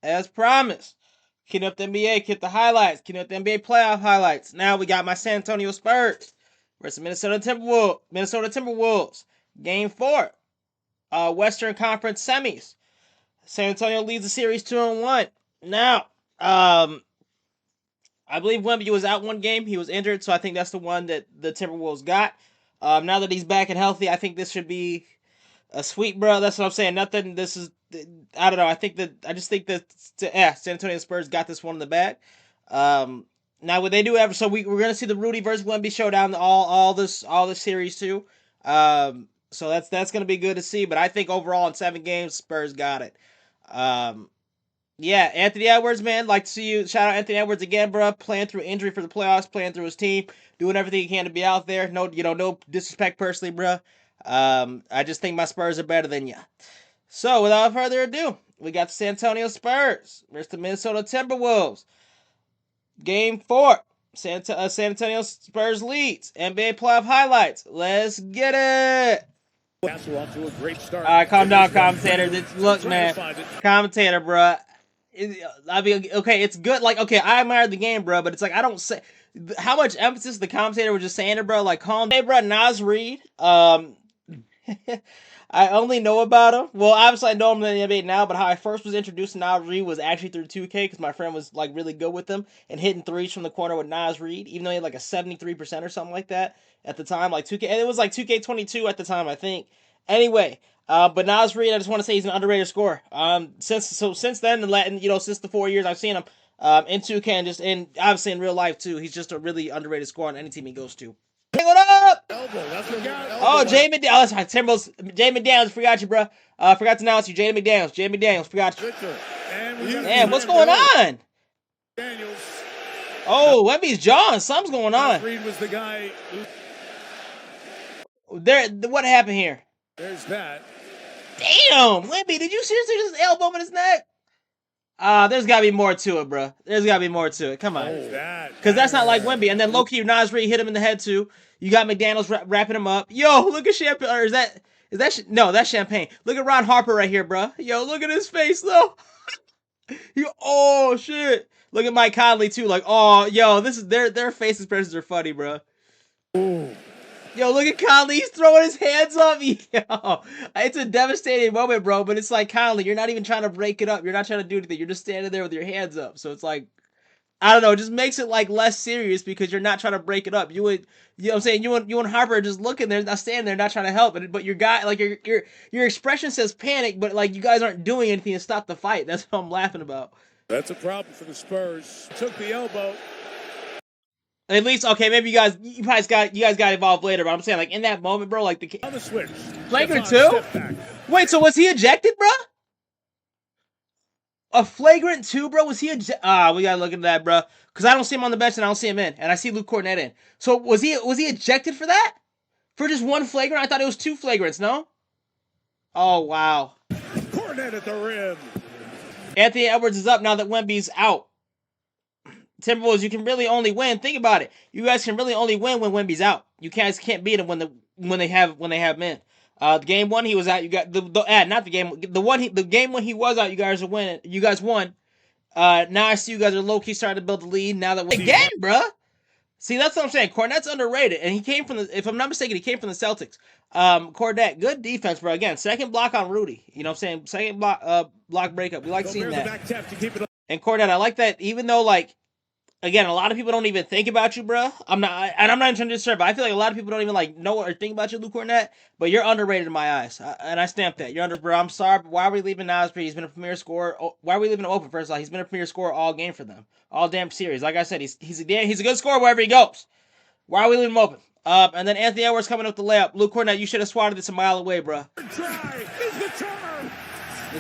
as promised. Keeping up the NBA, keep the highlights, keeping up the NBA playoff highlights. Now we got my San Antonio Spurs versus Minnesota Timberwolves. Game 4. Western Conference semis. San Antonio leads the series 2-1. Now, I believe Wemby was out one game. He was injured, so I think that's the one that the Timberwolves got. Now that he's back and healthy, I think this should be a sweep, bro. That's what I'm saying. Nothing. This is. I don't know. I just think that. San Antonio Spurs got this one in the bag. Now what they do ever. So we're gonna see the Rudy versus Wemby showdown all this series too. So that's gonna be good to see. But I think overall in 7 games, Spurs got it. Yeah, Anthony Edwards, man, like to see you. Shout out Anthony Edwards again, bro. Playing through injury for the playoffs, playing through his team, doing everything he can to be out there. No, no disrespect personally, bro. I just think my Spurs are better than you. So, without further ado, we got the San Antonio Spurs versus the Minnesota Timberwolves. Game 4. San Antonio Spurs leads. NBA playoff highlights. Let's get it. Off to a great start. All right, calm down, commentator. Look, man, commentator, bro. I mean, okay, it's good. Like, okay, I admire the game, bro, but it's like I don't say how much emphasis the commentator was just saying it, bro. Like, calm. Hey, bro, Nas Reed. I only know about him. Well, obviously I know him in the NBA now, but how I first was introduced to Nas Reed was actually through 2K because my friend was like really good with him and hitting threes from the corner with Nas Reed, even though he had like a 73% or something like that at the time, like 2K. And it was like 2K22 at the time, I think. Anyway, but Nas Reed, I just want to say he's an underrated scorer. Since then, since the 4 years I've seen him in 2K and obviously in real life too, he's just a really underrated scorer on any team he goes to. Hey, what up? Oh, Jay McDaniels. Oh, that's right. Timberwolves. Jay McDaniels. Forgot you, bro. Forgot to announce you. Jay McDaniels. Jay McDaniels. Forgot you. Damn, what's going on? Oh, Wemby's jawing. Something's going on. Reed was the guy. What happened here? There's that. Damn, Wemby, did you seriously just elbow him in his neck? There's gotta be more to it, bro. There's gotta be more to it. Come on. Because that's not like Wemby. And then low-key, Nas Reed hit him in the head, too. You got McDaniels wrapping him up. Yo, look at Champagne. Or no, that's Champagne. Look at Ron Harper right here, bro. Yo, look at his face, though. Oh, shit. Look at Mike Conley, too. Like, oh, yo, this is their face expressions are funny, bro. Ooh. Yo, look at Conley. He's throwing his hands up. Yo, it's a devastating moment, bro. But it's like, Conley, you're not even trying to break it up. You're not trying to do anything. You're just standing there with your hands up. So it's like, I don't know. It just makes it like less serious because you're not trying to break it up. You know what I'm saying? You and Harper are just looking there, not standing there, not trying to help. But your guy, like your expression says panic, but like you guys aren't doing anything to stop the fight. That's what I'm laughing about. That's a problem for the Spurs. Took the elbow. At least, okay, maybe you guys got involved later, but I'm saying, like, in that moment, bro, like, On the switch. flagrant 2? Wait, so was he ejected, bro? A flagrant 2, bro? Was he ejected? We gotta look into that, bro. Because I don't see him on the bench and I don't see him in. And I see Luke Cornett in. So was he ejected for that? For just one flagrant? I thought it was 2 flagrants, no? Oh, wow. Cornett at the rim. Anthony Edwards is up now that Wemby's out. Timberwolves, you can really only win. Think about it. You guys can really only win when Wemby's out. You guys can't beat him when they have men. Game 1 he was out. You got the game when he was out. You guys are winning. You guys won. Now I see you guys are low key starting to build the lead. Now that again, bruh. See, that's what I'm saying. Cornette's underrated, and he came from if I'm not mistaken, he came from the Celtics. Cornette, good defense, bro. Again, second block on Rudy. You know what I'm saying? Second block breakup. We like seeing that. And Cornette, I like that. Even though like. Again, a lot of people don't even think about you, bro. I'm not even trying to disturb, but I feel like a lot of people don't even like know or think about you, Luke Cornett. But you're underrated in my eyes, and I stamp that. You're bro. I'm sorry, but why are we leaving Nas Reed? He's been a premier scorer. Why are we leaving him open? First of all, he's been a premier scorer all game for them, all damn series. Like I said, he's a good scorer wherever he goes. Why are we leaving him open? And then Anthony Edwards coming up the layup. Luke Cornett, you should have swatted this a mile away, bro. Is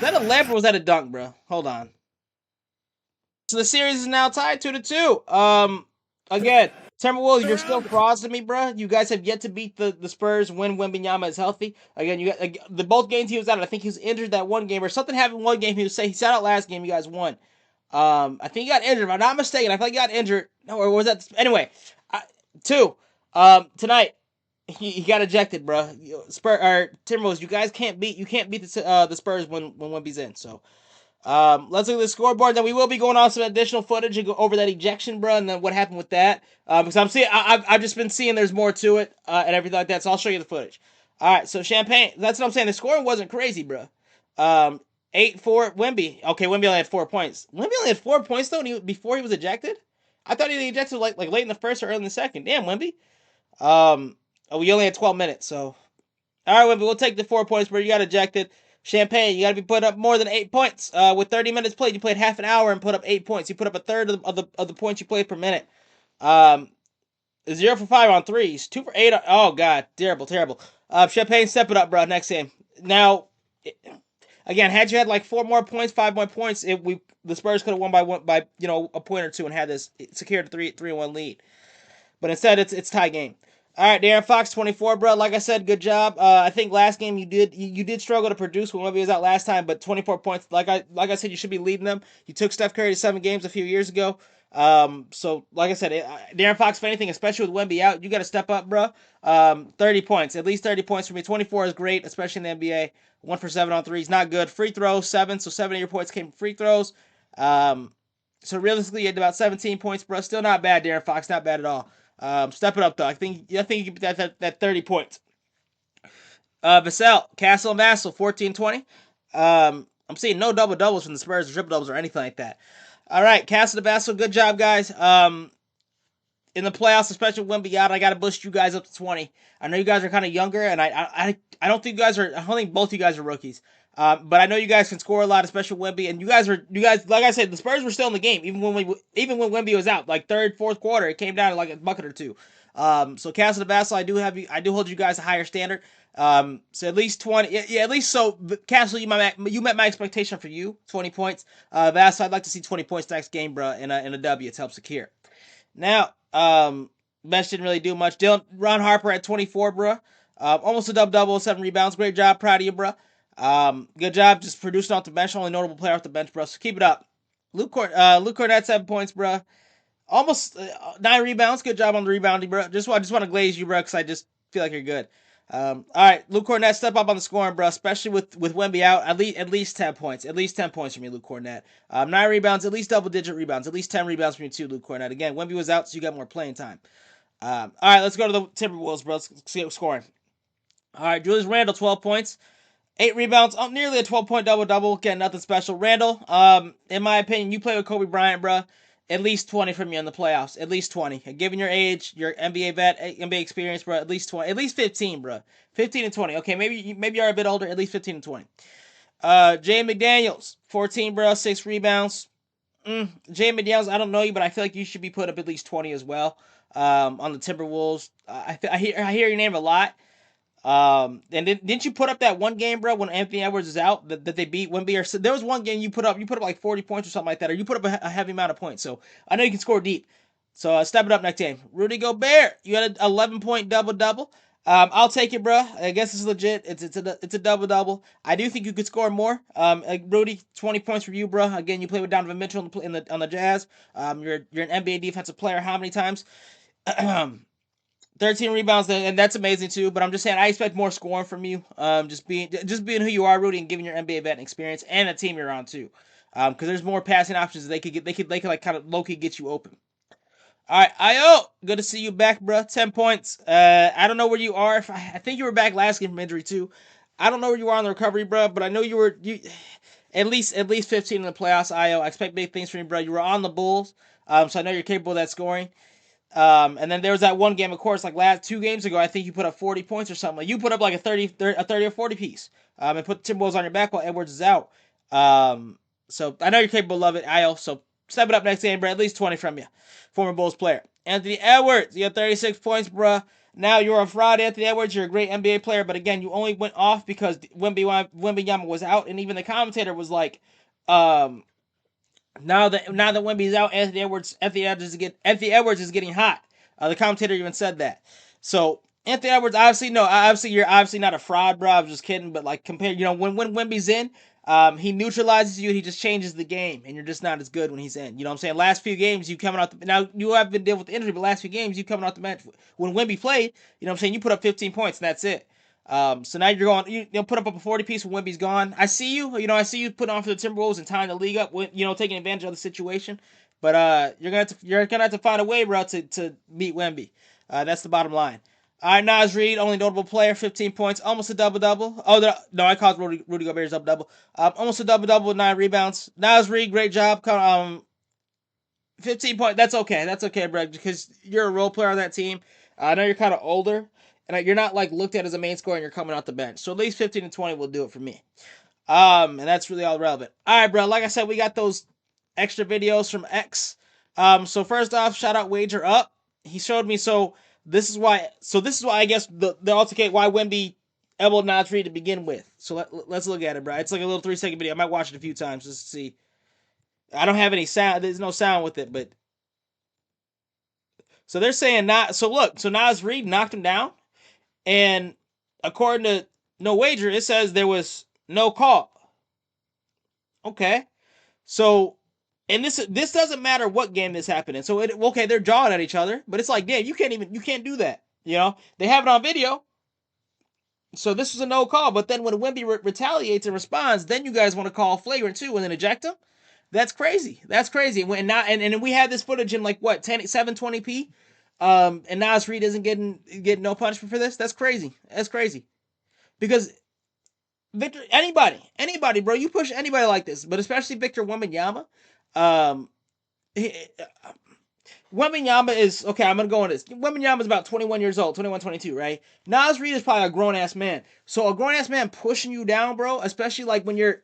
that a layup or was that a dunk, bro? Hold on. So the series is now tied 2-2. Again, Timberwolves, you're still crossing me, bro. You guys have yet to beat the Spurs when Wembanyama is healthy. Again, you got the both games he was out. I think he was injured that one game or something happened one game. He sat out last game. You guys won. I think he got injured. If I'm not mistaken, I think he got injured. No, or was that anyway? 2. Tonight he got ejected, bro. Timberwolves, you guys can't beat the Spurs when Wemby's in. So. Let's look at the scoreboard. Then we will be going on some additional footage and go over that ejection, bro, and then what happened with that. Because I've just been seeing there's more to it and everything like that. So I'll show you the footage. All right, so Champagne. That's what I'm saying. The scoring wasn't crazy, bro. 8-4 Wemby. Okay, Wemby only had 4 points. Wemby only had 4 points though before he was ejected. I thought he ejected like late in the first or early in the second. Damn, Wemby. We only had 12 minutes, so all right, Wemby, we'll take the 4 points, bro. You got ejected. Champagne, you got to be put up more than 8 points. With 30 minutes played, you played half an hour and put up 8 points. You put up a third of the points you played per minute. 0 for 5 on threes, 2 for 8. Oh god, terrible. Champagne, step it up, bro. Next game. Now, again, had you had like 4 more points, 5 more points, the Spurs could have won by a point or two and had this secured a 3-1 lead. But instead, it's tie game. All right, Darren Fox, 24, bro. Like I said, good job. I think last game you did struggle to produce when Wemby was out last time, but 24 points. Like I said, you should be leading them. You took Steph Curry to 7 games a few years ago. So like I said, Darren Fox, if anything, especially with Wemby out, you got to step up, bro. 30 points, at least 30 points for me. 24 is great, especially in the NBA. 1 for 7 on threes, not good. Free throws, 7. So 7 of your points came from free throws. So realistically, you had about 17 points, bro. Still not bad, Darren Fox. Not bad at all. Step it up though. I think you can put that 30 points. Vassell, Castle and Vassell, 14-20. I'm seeing no double doubles from the Spurs or triple doubles or anything like that. All right, Castle to Vassell, good job, guys. In the playoffs, especially when Wemby out, I got to boost you guys up to 20. I know you guys are kind of younger, and I don't think you guys are. I don't think both you guys are rookies. But I know you guys can score a lot, especially Wemby. And you guys, like I said, the Spurs were still in the game, even when Wemby was out, like third, fourth quarter, it came down to like a bucket or two. So Castle to Vassell, I do hold you guys a higher standard. So at least 20, yeah, at least so Castle, you met my expectation for you, 20 points. Vassell, I'd like to see 20 points next game, bro, in a W to help secure. Now, bench didn't really do much. Ron Harper at 24, bro. Almost a double-double, 7 rebounds. Great job, proud of you, bro. Good job just producing off the bench. Only notable player off the bench, bro. So keep it up. Luke Cornett, 7 points, bro. Almost 9 rebounds. Good job on the rebounding, bro. Just want to glaze you, bro, because I just feel like you're good. All right, Luke Cornett, step up on the scoring, bro. Especially with Wemby out, at least 10 points. At least 10 points from you, Luke Cornett. 9 rebounds, at least double-digit rebounds. At least 10 rebounds from you too, Luke Cornett. Again, Wemby was out, so you got more playing time. All right, let's go to the Timberwolves, bro. Let's see what's scoring. All right, Julius Randle, 12 points. 8 rebounds, nearly a 12-point double-double. Again, nothing special. Randle, in my opinion, you play with Kobe Bryant, bro. At least 20 from you in the playoffs. At least 20. Given your age, your NBA vet, NBA experience, bro, at least 20. At least 15, bro. 15 and 20. Okay, maybe you're a bit older. At least 15 and 20. Jay McDaniels, 14, bro. 6 rebounds. Jay McDaniels, I don't know you, but I feel like you should be put up at least 20 as well. On the Timberwolves. I hear your name a lot. And didn't you put up that one game, bro, when Anthony Edwards is out that they beat Wemby? Or there was one game you put up like 40 points or something like that, or you put up a heavy amount of points. So I know you can score deep. So step it up next game. Rudy Gobert, you had an 11-point double-double. I'll take it, bro. I guess it's legit. It's a double-double. I do think you could score more. Rudy, 20 points for you, bro. Again, you play with Donovan Mitchell on the Jazz. You're an NBA defensive player. How many times? 13 rebounds, and that's amazing too. But I'm just saying, I expect more scoring from you. Just being who you are, Rudy, and giving your NBA vet experience and a team you're on too. Because there's more passing options they could like kind of low key get you open. All right, Io, good to see you back, bro. 10 points. I don't know where you are. I think you were back last game from injury too. I don't know where you are on the recovery, bro, but I know you at least 15 in the playoffs. Io, I expect big things from you, bro. You were on the Bulls, so I know you're capable of that scoring. And then there was that one game, of course, like last 2 games ago, I think you put up 40 points or something. Like you put up like a 30 or 40 piece. And put the Timberwolves on your back while Edwards is out. So I know you're capable of it, Io. So step it up next game, bro. At least 20 from you. Former Bulls player. Anthony Edwards, you have 36 points, bro. Now you're a fraud, Anthony Edwards. You're a great NBA player, but again, you only went off because Wembanyama was out, and even the commentator was like, now that Wemby's out, Anthony Edwards is getting hot. The commentator even said that. So Anthony Edwards, you're obviously not a fraud, bro. I was just kidding, but like compared, when Wemby's in, he neutralizes you. He just changes the game, and you're just not as good when he's in. You know what I'm saying? Last few games, you coming out now you have been dealing with the injury, but last few games you coming off the bench when Wemby played. You know what I'm saying? You put up 15 points, and that's it. So now you're going, you know, put up a 40 piece when Wemby's gone. I see you. You know, I see you putting on for the Timberwolves and tying the league up with, you know, taking advantage of the situation. But you're gonna have to find a way, bro, to beat Wemby. That's the bottom line. All right, Nas Reed, only notable player, 15 points, almost a double-double. Oh, no, I called Rudy Gobert's double-double. Almost a double-double with 9 rebounds. Nas Reed, great job. 15 points, that's okay. That's okay, bro, because you're a role player on that team. I know you're kind of older, and you're not, like, looked at as a main scorer, and you're coming off the bench. So at least 15 and 20 will do it for me. And that's really all relevant. All right, bro, like I said, we got those extra videos from X. So first off, shout out Wager Up. He showed me, so this is why I guess the altercate why Wemby elbowed Nas Reed to begin with. So let's look at it, bro. It's like a little 3-second video. I might watch it a few times just to see. I don't have any sound. There's no sound with it, but so they're saying not. So look, so Nas Reed knocked him down, and according to No Wager, it says there was no call. Okay, so and this doesn't matter what game this happened in. So okay, they're jawing at each other, but it's like, damn, you can't do that. You know, they have it on video. So this was a no call, but then when Wemby retaliates and responds, then you guys want to call flagrant too and then eject him? That's crazy. That's crazy. And we had this footage in like what 720p, and Nas Reed isn't getting no punishment for this. That's crazy. That's crazy. Because Victor, anybody, bro, you push anybody like this, but especially Victor Wembanyama. Wembanyama is, okay, I'm going to go on this. Wembanyama is about 21 years old, 21, 22, right? Nas Reed is probably a grown-ass man. So a grown-ass man pushing you down, bro, especially like when you're,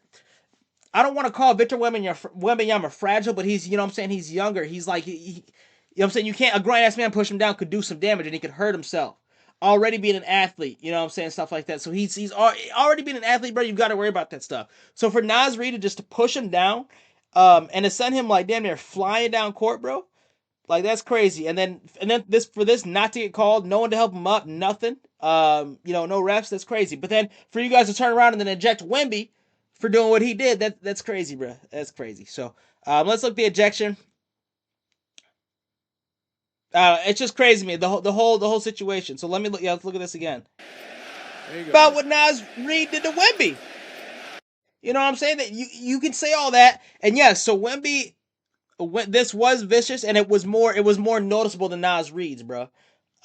I don't want to call Victor Wembanyama fragile, but he's, you know what I'm saying, he's younger. He's like, you know what I'm saying, you can't, a grown-ass man push him down could do some damage and he could hurt himself. Already being an athlete, you know what I'm saying, stuff like that. So he's already being an athlete, bro, you've got to worry about that stuff. So for Nas Reed to push him down, and to send him like damn near flying down court, bro, like that's crazy. And then this not to get called, no one to help him up, nothing. No refs. That's crazy. But then for you guys to turn around and then eject Wemby for doing what he did, that's crazy, bro. That's crazy. So let's look at the ejection. It's just crazy to me, the whole situation. So let's look at this again. About what Nas Reed did to Wemby. You know what I'm saying? That you can say all that, and yes, so Wemby. This was vicious, and it was more noticeable than Nas Reed's, bro.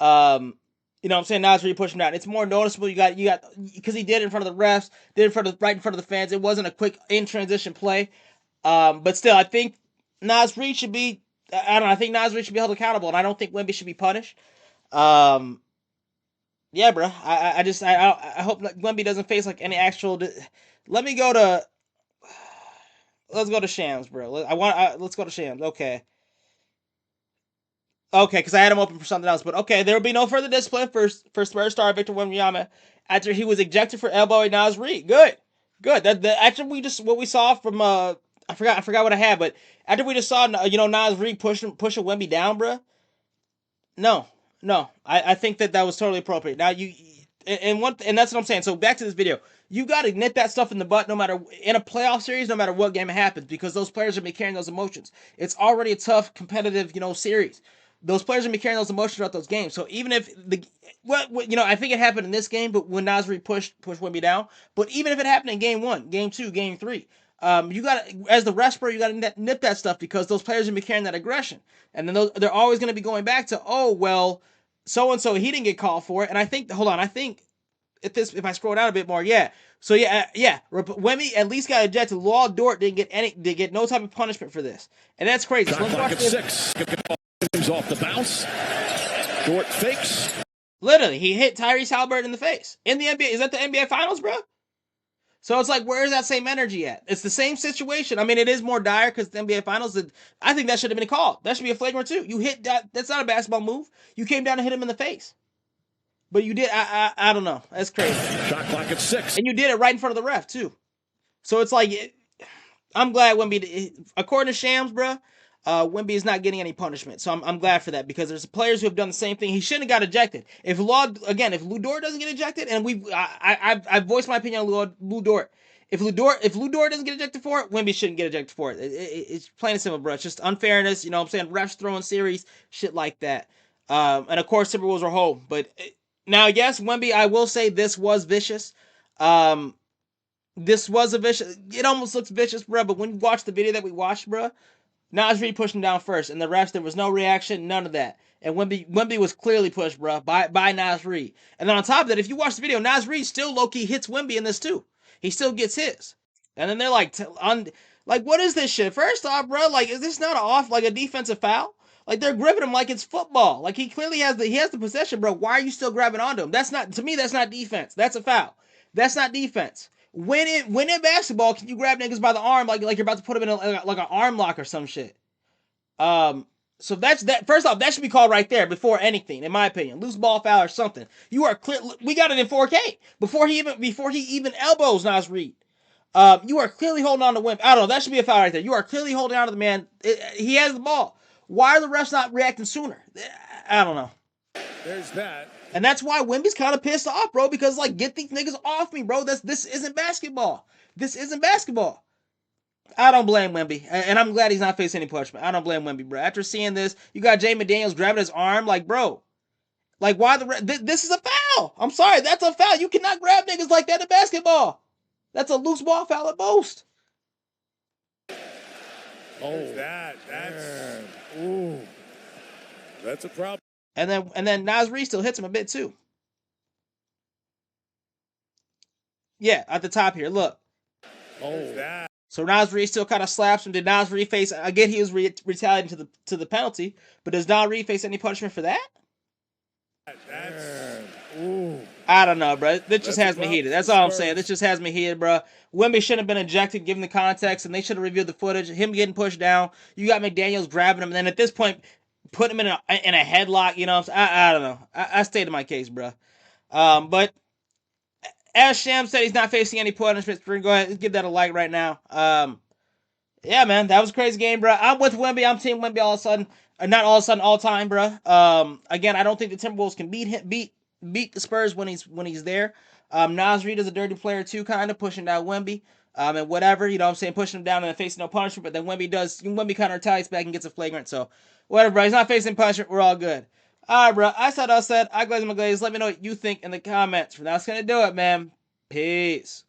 You know what I'm saying? Nas Reed pushed him down. It's more noticeable. You got because he did it in front of the refs, right in front of the fans. It wasn't a quick in transition play. But still, I think Nas Reed should be. I don't know. I think Nas Reed should be held accountable, and I don't think Wemby should be punished. Yeah, bro. I hope Wemby doesn't face like any actual. Let me go to. Let's go to Shams, bro. Let's go to Shams. Okay, because I had him open for something else. But okay, there will be no further discipline for Spurs star Victor Wembanyama after he was ejected for elbowing Nas Reed. Good. That after what we saw from I forgot what I had, but after we just saw Nas Reed push a Wemby down, bro. No, I think that was totally appropriate. Now and that's what I'm saying. So back to this video. You got to nip that stuff in the butt no matter, in a playoff series, no matter what game it happens, because those players are going to be carrying those emotions. It's already a tough, competitive, series. Those players are going to be carrying those emotions throughout those games. So even if I think it happened in this game, but when Nas Reed pushed Wemby down, but even if it happened in game 1, game 2, game 3, you got to, as the ref, bro, you got to nip that stuff because those players are going to be carrying that aggression. And then they're always going to be going back to, oh, well, so-and-so, he didn't get called for it. And I think if I scroll down a bit more, yeah. So yeah. Wemby at least got ejected. Law Dort didn't get no type of punishment for this, and that's crazy. So let's watch this. 6 off the bounce. Dort fakes. Literally, he hit Tyrese Halliburton in the face in the NBA. Is that the NBA Finals, bro? So it's like, where's that same energy at? It's the same situation. I mean, it is more dire because the NBA Finals. I think that should have been a call. That should be a flagrant too. You hit that. That's not a basketball move. You came down and hit him in the face. But you did, I don't know. That's crazy. Shot clock at 6. And you did it right in front of the ref, too. So it's like, I'm glad Wemby, according to Shams, bro, Wemby is not getting any punishment. So I'm glad for that because there's players who have done the same thing. He shouldn't have got ejected. If Lou Dort doesn't get ejected, and I've voiced my opinion on Lou Dort. If Lou Dort doesn't get ejected for it, Wemby shouldn't get ejected for it. It's plain and simple, bro. It's just unfairness, you know what I'm saying? Refs throwing series, shit like that. And of course, Timberwolves are home, but Now, yes, Wemby, I will say this was vicious. Um, this was a vicious. It almost looks vicious, bro. But when you watch the video that we watched, bro, Nas Reed pushed him down first, and the refs, there was no reaction, none of that. And Wemby was clearly pushed, bro, by Nas Reed. And then on top of that, if you watch the video, Nas Reed still low key hits Wemby in this too. He still gets his. And then they're like, like, what is this shit? First off, bro, like, is this not a defensive foul? Like, they're gripping him like it's football. Like, he clearly has the possession, bro. Why are you still grabbing onto him? That's not, to me, that's not defense. That's a foul. That's not defense. When in basketball, can you grab niggas by the arm like you're about to put them in like an arm lock or some shit? So that's that. First off, that should be called right there before anything, in my opinion. Loose ball foul or something. You are clear. We got it in 4K before he even elbows Nas Reed. You are clearly holding on to Wimp. I don't know. That should be a foul right there. You are clearly holding on to the man. He has the ball. Why are the refs not reacting sooner? I don't know. There's that. And that's why Wemby's kind of pissed off, bro. Because like, get these niggas off me, bro. This isn't basketball. This isn't basketball. I don't blame Wemby, and I'm glad he's not facing any punishment. I don't blame Wemby, bro. After seeing this, you got Jay McDaniels grabbing his arm, like, bro, like, why this is a foul? I'm sorry, that's a foul. You cannot grab niggas like that in basketball. That's a loose ball foul at most. Oh, that's a problem. And then Nas Reed still hits him a bit too. Yeah, at the top here, look. Oh, so Nas Reed still kind of slaps him. Did Nas Reed face? Again, he was retaliating to the penalty, but does Nas Reed face any punishment for that? I don't know, bro. This just has me heated. That's all I'm saying. This just has me heated, bro. Wemby shouldn't have been ejected, given the context, and they should have reviewed the footage. Him getting pushed down. You got McDaniels grabbing him, and then at this point, put him in a headlock. You know, I don't know. I stated my case, bro. But as Sham said, he's not facing any punishments. Go ahead, give that a like right now. Yeah, man, that was a crazy game, bro. I'm with Wemby. I'm team Wemby all of a sudden. Not all of a sudden, all time, bro. Again, I don't think the Timberwolves can beat the Spurs when he's there. Nas Reed is a dirty player too, kind of pushing down Wemby. And whatever, you know what I'm saying, pushing him down and then facing no punishment. But then Wemby kind of retaliates back and gets a flagrant. So whatever, bro. He's not facing punishment. We're all good. All right, bro. I said. I glaze my glaze. Let me know what you think in the comments. For now, that's gonna do it, man. Peace.